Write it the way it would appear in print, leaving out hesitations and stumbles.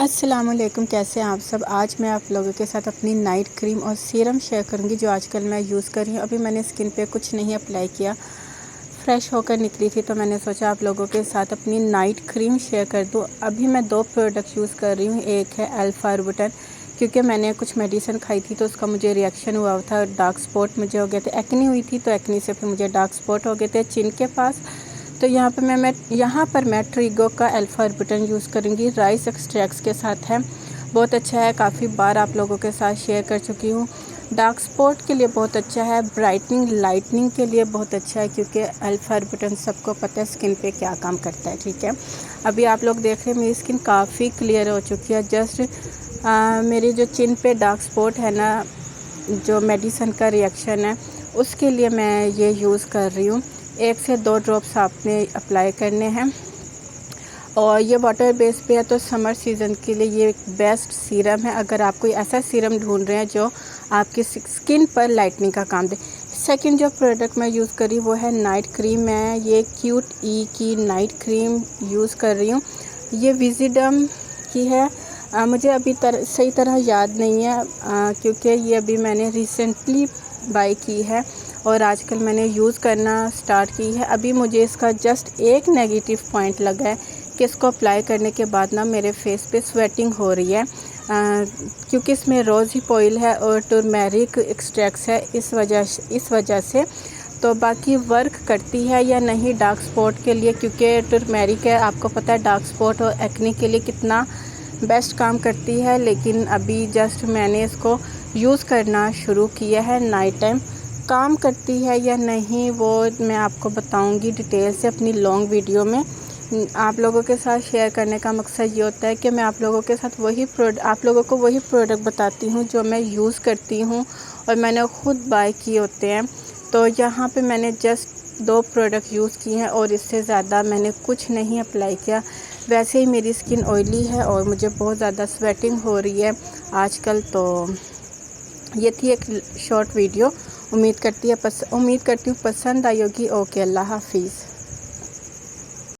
अस्सलामुअलैकुम, कैसे हैं आप सब। आज मैं आप लोगों के साथ अपनी नाइट क्रीम और सीरम शेयर करूंगी जो आजकल मैं यूज़ कर रही हूँ। अभी मैंने स्किन पे कुछ नहीं अप्लाई किया, फ्रेश होकर निकली थी तो मैंने सोचा आप लोगों के साथ अपनी नाइट क्रीम शेयर कर दूँ। अभी मैं 2 प्रोडक्ट यूज़ कर रही हूँ। एक है अल्फारबुटन, क्योंकि मैंने कुछ मेडिसिन खाई थी तो उसका मुझे रिएक्शन हुआ था, डार्क स्पॉट मुझे हो गए थे, एक्नी हुई थी तो एक्नी से फिर मुझे डार्क स्पॉट हो गए थे चिन के पास। तो यहाँ पर मैं ट्रिगो का अल्फारबुटन यूज़ करूँगी, राइस एक्सट्रैक्ट्स के साथ है। बहुत अच्छा है, काफ़ी बार आप लोगों के साथ शेयर कर चुकी हूँ। डार्क स्पॉट के लिए बहुत अच्छा है, ब्राइटनिंग लाइटनिंग के लिए बहुत अच्छा है, क्योंकि अल्फारबुटन सबको पता है स्किन पे क्या काम करता है। ठीक है, अभी आप लोग देख रहे हैं मेरी स्किन काफ़ी क्लियर हो चुकी है। जस्ट मेरी जो चिन पे डार्क स्पॉट है ना, जो मेडिसिन का रिएक्शन है उसके लिए मैं ये यूज़ कर रही हूँ। 1 से 2 ड्रॉप्स आपने अप्लाई करने हैं और ये वाटर बेस पे है, तो समर सीज़न के लिए ये एक बेस्ट सीरम है। अगर आप कोई ऐसा सीरम ढूंढ रहे हैं जो आपकी स्किन पर लाइटनिंग का काम दे। सेकंड जो प्रोडक्ट मैं यूज़ कर रही हूँ वो है नाइट क्रीम। मैं ये क्यूट ई की नाइट क्रीम यूज़ कर रही हूँ। ये विजिडम की है। मुझे अभी सही तरह याद नहीं है, क्योंकि ये अभी मैंने रिसेंटली बाय की है और आजकल मैंने यूज़ करना स्टार्ट की है। अभी मुझे इसका जस्ट एक नेगेटिव पॉइंट लगा है कि इसको अप्लाई करने के बाद ना मेरे फेस पे स्वेटिंग हो रही है, क्योंकि इसमें रोज़ हिप ऑयल है और टर्मेरिक एक्सट्रैक्ट्स है, इस वजह से। तो बाकी वर्क करती है या नहीं डार्क स्पॉट के लिए, क्योंकि टर्मेरिक है, आपको पता है डार्क स्पॉट और एक्ने के लिए कितना बेस्ट काम करती है। लेकिन अभी जस्ट मैंने इसको यूज़ करना शुरू किया है। नाइट टाइम काम करती है या नहीं वो मैं आपको बताऊंगी डिटेल से अपनी लॉन्ग वीडियो में। आप लोगों के साथ शेयर करने का मकसद ये होता है कि मैं आप लोगों के साथ आप लोगों को वही प्रोडक्ट बताती हूँ जो मैं यूज़ करती हूँ और मैंने ख़ुद बाय किए होते हैं। तो यहाँ पे मैंने जस्ट 2 प्रोडक्ट यूज़ किए हैं और इससे ज़्यादा मैंने कुछ नहीं अप्लाई किया। वैसे ही मेरी स्किन ऑयली है और मुझे बहुत ज़्यादा स्वेटिंग हो रही है आजकल। तो ये थी एक शॉर्ट वीडियो। उम्मीद करती हूँ पसंद आई होगी। ओके, अल्लाह हाफिज़।